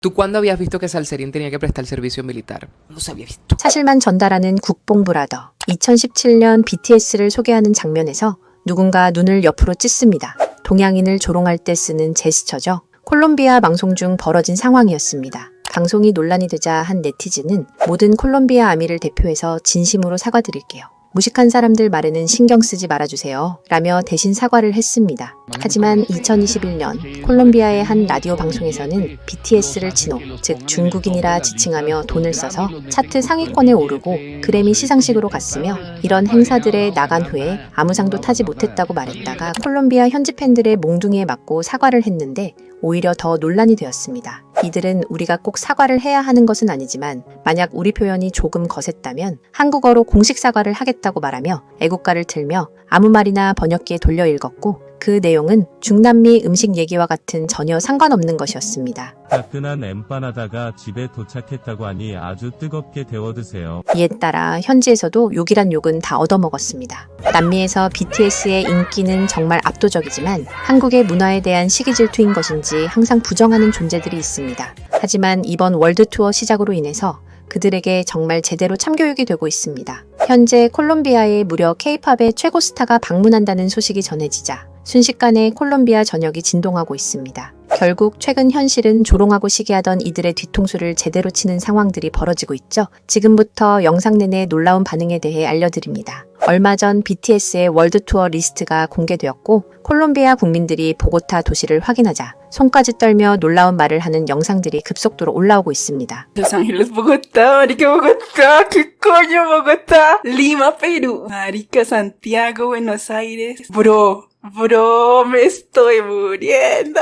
¿Tú cuándo habías visto que Salserín tenía que prestar servicio militar? No se había visto. 사실만 전달하는 국뽕브라더. 2017년 BTS를 소개하는 장면에서 누군가 눈을 옆으로 찢습니다. 동양인을 조롱할 때 쓰는 제스처죠. 콜롬비아 방송 중 벌어진 상황이었습니다. 방송이 논란이 되자 한 네티즌은 모든 콜롬비아 아미를 대표해서 진심으로 사과드릴게요. 무식한 사람들 말에는 신경 쓰지 말아주세요. 라며 대신 사과를 했습니다. 하지만 2021년 콜롬비아의 한 라디오 방송에서는 BTS를 진호, 즉 중국인이라 지칭하며 돈을 써서 차트 상위권에 오르고 그래미 시상식으로 갔으며 이런 행사들에 나간 후에 아무 상도 타지 못했다고 말했다가 콜롬비아 현지 팬들의 몽둥이에 맞고 사과를 했는데 오히려 더 논란이 되었습니다. 이들은 우리가 꼭 사과를 해야 하는 것은 아니지만 만약 우리 표현이 조금 거셌다면 한국어로 공식 사과를 하겠다고 말하며 애국가를 틀며 아무 말이나 번역기에 돌려 읽었고 그 내용은 중남미 음식 얘기와 같은 전혀 상관없는 것이었습니다. 따끈한 엠파나다가 집에 도착했다고 하니 아주 뜨겁게 데워 드세요. 이에 따라 현지에서도 욕이란 욕은 다 얻어먹었습니다. 남미에서 BTS의 인기는 정말 압도적이지만 한국의 문화에 대한 시기 질투인 것인지 항상 부정하는 존재들이 있습니다. 하지만 이번 월드 투어 시작으로 인해서 그들에게 정말 제대로 참교육이 되고 있습니다. 현재 콜롬비아에 무려 K-팝의 최고 스타가 방문한다는 소식이 전해지자 순식간에 콜롬비아 전역이 진동하고 있습니다. 결국 최근 현실은 조롱하고 시기하던 이들의 뒤통수를 제대로 치는 상황들이 벌어지고 있죠. 지금부터 영상 내내 놀라운 반응에 대해 알려드립니다. 얼마 전 BTS의 월드 투어 리스트가 공개되었고 콜롬비아 국민들이 보고타 도시를 확인하자 손까지 떨며 놀라운 말을 하는 영상들이 급속도로 올라오고 있습니다. Los Ángeles, Bogotá, marica, Bogotá, ¿qué coño, Bogotá? Lima, Perú, marica, Santiago, Buenos Aires. Bro, me estoy muriendo.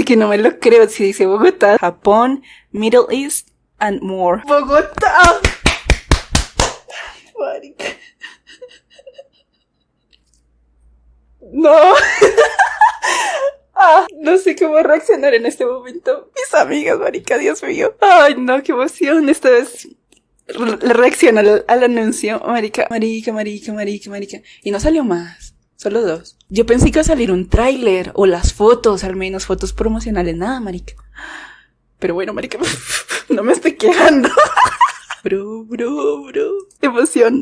Que no me lo creo, si dice Bogotá, Japón, Middle East, and more. Bogotá. Marica. No. No sé cómo reaccionar en este momento. Mis amigas, marica, Dios mío. Ay, no, qué emoción. Esta vez reacciona al anuncio. Marica. Y no salió más. Solo 2. Yo pensé que iba a salir un tráiler o las fotos, al menos fotos promocionales. Nada, marica. Pero bueno, marica, no me estoy quejando. Bro. emoción.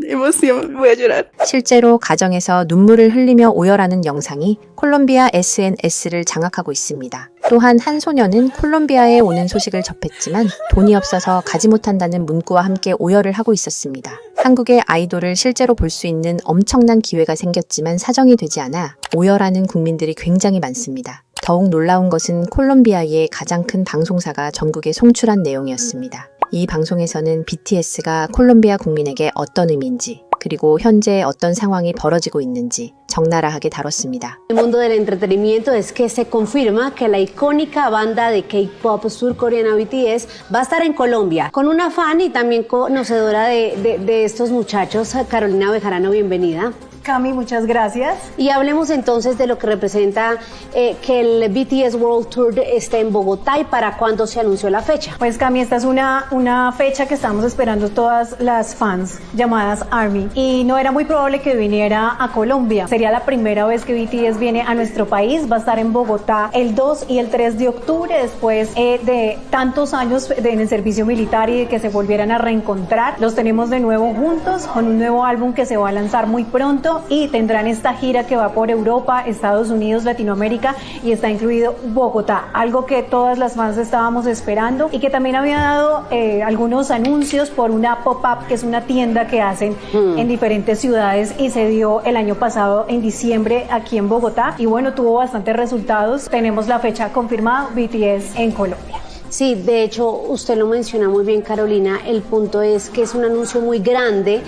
voy a llorar. 실제로 가정에서 눈물을 흘리며 오열하는 영상이 콜롬비아 SNS를 장악하고 있습니다. 또한 한 소녀는 콜롬비아에 오는 소식을 접했지만 돈이 없어서 가지 못한다는 문구와 함께 오열을 하고 있었습니다. 한국의 아이돌을 실제로 볼 수 있는 엄청난 기회가 생겼지만 사정이 되지 않아 오열하는 국민들이 굉장히 많습니다. 더욱 놀라운 것은 콜롬비아의 가장 큰 방송사가 전국에 송출한 내용이었습니다. 이 방송에서는 BTS가 콜롬비아 국민에게 어떤 의미인지 그리고 현재 어떤 상황이 벌어지고 있는지 적나라하게 다뤘습니다. El mundo del entretenimiento es que se confirma que la icónica banda de K-pop surcoreana BTS va a estar en Colombia con una fan y también conocedora de estos muchachos. Carolina Bejarano, bienvenida. Cami, muchas gracias. Y hablemos entonces de lo que representa que el BTS World Tour esté en Bogotá y para cuándo se anunció la fecha. Pues Cami, esta es una fecha que estamos esperando todas las fans llamadas ARMY y no era muy probable que viniera a Colombia. Sería la primera vez que BTS viene a nuestro país. Va a estar en Bogotá el 2 y el 3 de octubre después de tantos años en el servicio militar y de que se volvieran a reencontrar. Los tenemos de nuevo juntos con un nuevo álbum que se va a lanzar muy pronto. Y tendrán esta gira que va por Europa, Estados Unidos, Latinoamérica y está incluido Bogotá, algo que todas las fans estábamos esperando y que también había dado algunos anuncios por una pop-up, que es una tienda que hacen en diferentes ciudades y se dio el año pasado en diciembre aquí en Bogotá y bueno, tuvo bastantes resultados. Tenemos la fecha confirmada, BTS en Colombia. Sí, de hecho, usted lo menciona muy bien, Carolina. El punto es que es un anuncio muy grande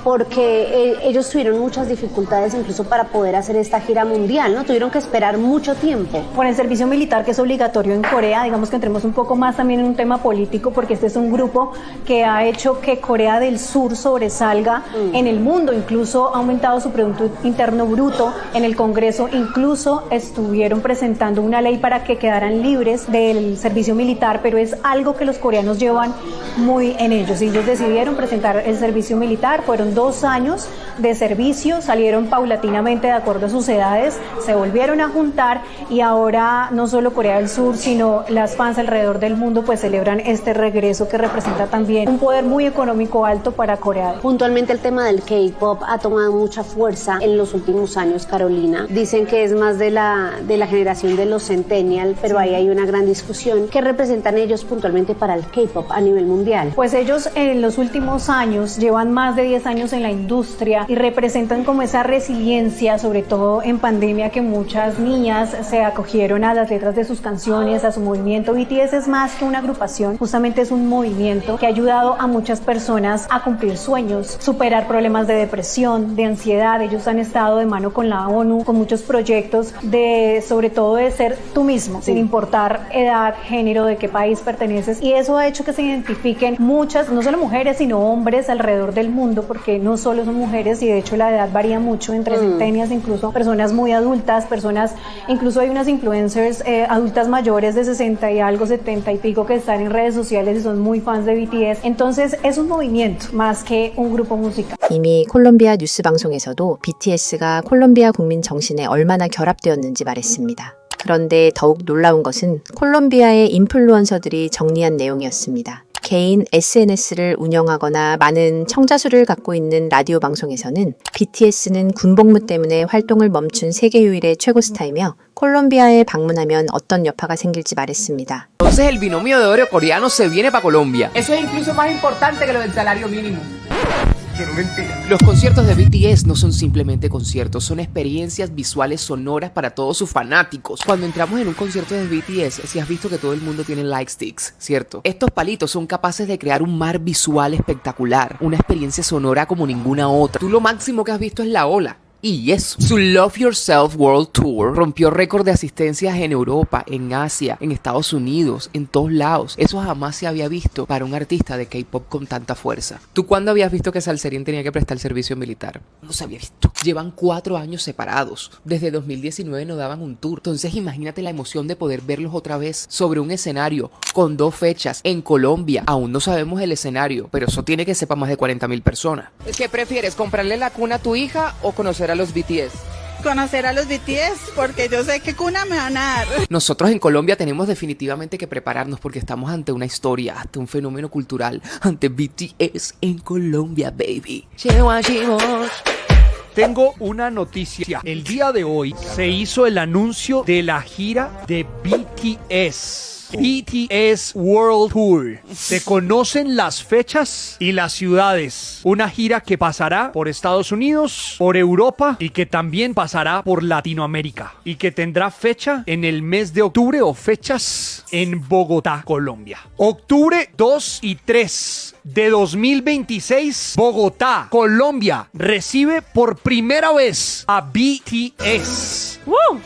porque ellos tuvieron muchas dificultades incluso para poder hacer esta gira mundial, ¿no? Tuvieron que esperar mucho tiempo. Por el servicio militar que es obligatorio en Corea, digamos que entremos un poco más también en un tema político porque este es un grupo que ha hecho que Corea del Sur sobresalga en el mundo, incluso ha aumentado su Producto Interno Bruto en el Congreso, incluso estuvieron presentando una ley para que quedaran libres del servicio militar, pero es algo que los coreanos llevan muy en ellos. Ellos decidieron presentar el servicio militar, fueron tuvieron 2 años de servicio, salieron paulatinamente de acuerdo a sus edades, se volvieron a juntar y ahora no solo Corea del Sur, sino las fans alrededor del mundo pues celebran este regreso que representa también un poder muy económico alto para Corea. Puntualmente el tema del K-pop ha tomado mucha fuerza en los últimos años, Carolina. Dicen que es más de la generación de los Centennial, pero ahí hay una gran discusión. ¿Qué representan ellos puntualmente para el K-pop a nivel mundial? Pues ellos en los últimos años llevan más de 10 años en la industria y representan como esa resiliencia, sobre todo en pandemia, que muchas niñas se acogieron a las letras de sus canciones, a su movimiento. BTS es más que una agrupación, justamente es un movimiento que ha ayudado a muchas personas a cumplir sueños, superar problemas de depresión, de ansiedad. Ellos han estado de mano con la ONU, con muchos proyectos de, sobre todo, de ser tú mismo, sin importar edad, género, de qué país perteneces, y eso ha hecho que se identifiquen muchas, no solo mujeres, sino hombres alrededor del mundo, porque no solo son mujeres, y de hecho la edad varía mucho entre centenias, incluso personas muy adultas, personas, incluso hay unas influencers adultas mayores de 60 y algo, 70 y pico, que están en redes sociales y son muy fans de BTS. Entonces es un movimiento más que un grupo musical. 이미 콜롬비아 뉴스 방송에서도 BTS가 콜롬비아 국민 정신에 얼마나 결합되었는지 말했습니다. 그런데 더욱 놀라운 것은 콜롬비아의 인플루언서들이 정리한 내용이었습니다. 개인 SNS를 운영하거나 많은 청자수를 갖고 있는 라디오 방송에서는 BTS는 군복무 때문에 활동을 멈춘 세계 유일의 최고 스타이며 콜롬비아에 방문하면 어떤 여파가 생길지 말했습니다. Entonces el binomio de oro coreano se viene para Colombia. Eso es incluso más importante que lo del salario mínimo. Los conciertos de BTS no son simplemente conciertos, son experiencias visuales sonoras para todos sus fanáticos. Cuando entramos en un concierto de BTS, si has visto que todo el mundo tiene light sticks, ¿cierto? Estos palitos son capaces de crear un mar visual espectacular, una experiencia sonora como ninguna otra. Tú lo máximo que has visto es la ola. Y eso. Su Love Yourself World Tour rompió récord de asistencias en Europa, en Asia, en Estados Unidos, en todos lados. Eso jamás se había visto para un artista de K-pop con tanta fuerza. ¿Tú cuándo habías visto que Salserín tenía que prestar servicio militar? No se había visto. Llevan 4 años separados. Desde 2019 no daban un tour. Entonces imagínate la emoción de poder verlos otra vez sobre un escenario con 2 fechas en Colombia. Aún no sabemos el escenario, pero eso tiene que ser para más de 40,000 personas. ¿Qué prefieres, comprarle la cuna a tu hija o conocer a los BTS? Conocer a los BTS, porque yo sé qué cuna me van a dar. Nosotros en Colombia tenemos definitivamente que prepararnos porque estamos ante una historia, ante un fenómeno cultural, ante BTS en Colombia, baby. Tengo una noticia. El día de hoy se hizo el anuncio de la gira de BTS. BTS World Tour. Se conocen las fechas y las ciudades. Una gira que pasará por Estados Unidos, por Europa y que también pasará por Latinoamérica. Y que tendrá fecha en el mes de octubre o fechas en Bogotá, Colombia. Octubre 2 y 3 de 2026, Bogotá, Colombia, recibe por primera vez a BTS. ¡Woo!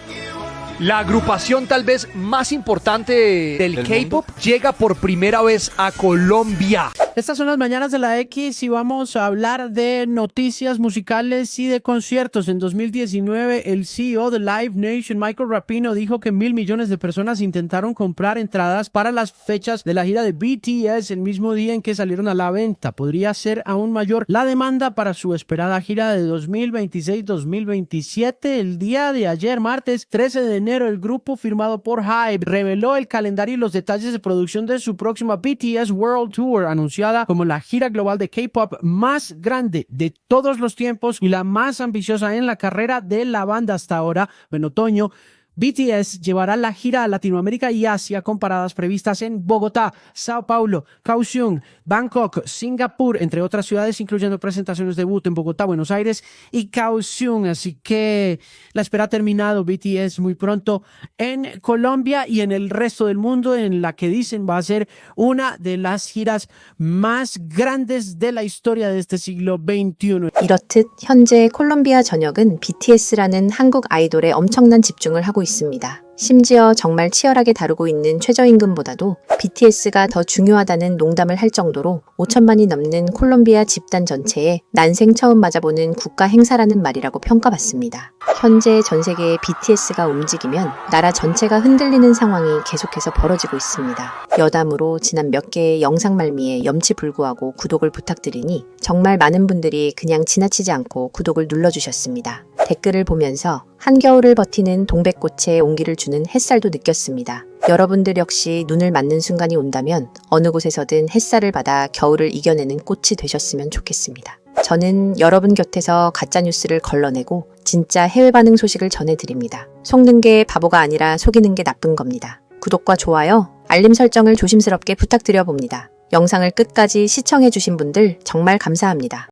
La agrupación tal vez más importante del K-pop llega por primera vez a Colombia. Estas son las mañanas de la X y vamos a hablar de noticias musicales y de conciertos. En 2019, el CEO de Live Nation, Michael Rapino, dijo que 1,000 millones de personas intentaron comprar entradas para las fechas de la gira de BTS el mismo día en que salieron a la venta. Podría ser aún mayor la demanda para su esperada gira de 2026-2027. El día de ayer, martes 13 de enero, el grupo firmado por HYBE reveló el calendario y los detalles de producción de su próxima BTS World Tour, anunciada como la gira global de K-pop más grande de todos los tiempos y la más ambiciosa en la carrera de la banda hasta ahora. En otoño, BTS llevará la gira a Latinoamérica y Asia con paradas previstas en Bogotá, Sao Paulo, Kaohsiung, Bangkok, Singapur, entre otras ciudades, incluyendo presentaciones debut en Bogotá, Buenos Aires y Kaohsiung. Así que la espera ha terminado. BTS muy pronto en Colombia y en el resto del mundo, en la que dicen va a ser una de las giras más grandes de la historia de este siglo XXI. 이렇듯 현재 콜롬비아 전역은 BTS라는 한국 아이돌에 엄청난 집중을 하고 있습니다. 심지어 정말 치열하게 다루고 있는 최저임금보다도 BTS가 더 중요하다는 농담을 할 정도로 5천만이 넘는 콜롬비아 집단 전체에 난생 처음 맞아보는 국가 행사라는 말이라고 평가받습니다. 현재 전 세계의 BTS가 움직이면 나라 전체가 흔들리는 상황이 계속해서 벌어지고 있습니다. 여담으로 지난 몇 개의 영상 말미에 염치불구하고 구독을 부탁드리니 정말 많은 분들이 그냥 지나치지 않고 구독을 눌러주셨습니다. 댓글을 보면서 한겨울을 버티는 동백꽃에 온기를 주는 햇살도 느꼈습니다. 여러분들 역시 눈을 맞는 순간이 온다면 어느 곳에서든 햇살을 받아 겨울을 이겨내는 꽃이 되셨으면 좋겠습니다. 저는 여러분 곁에서 가짜뉴스를 걸러내고 진짜 해외 반응 소식을 전해드립니다. 속는 게 바보가 아니라 속이는 게 나쁜 겁니다. 구독과 좋아요, 알림 설정을 조심스럽게 부탁드려 봅니다. 영상을 끝까지 시청해주신 분들 정말 감사합니다.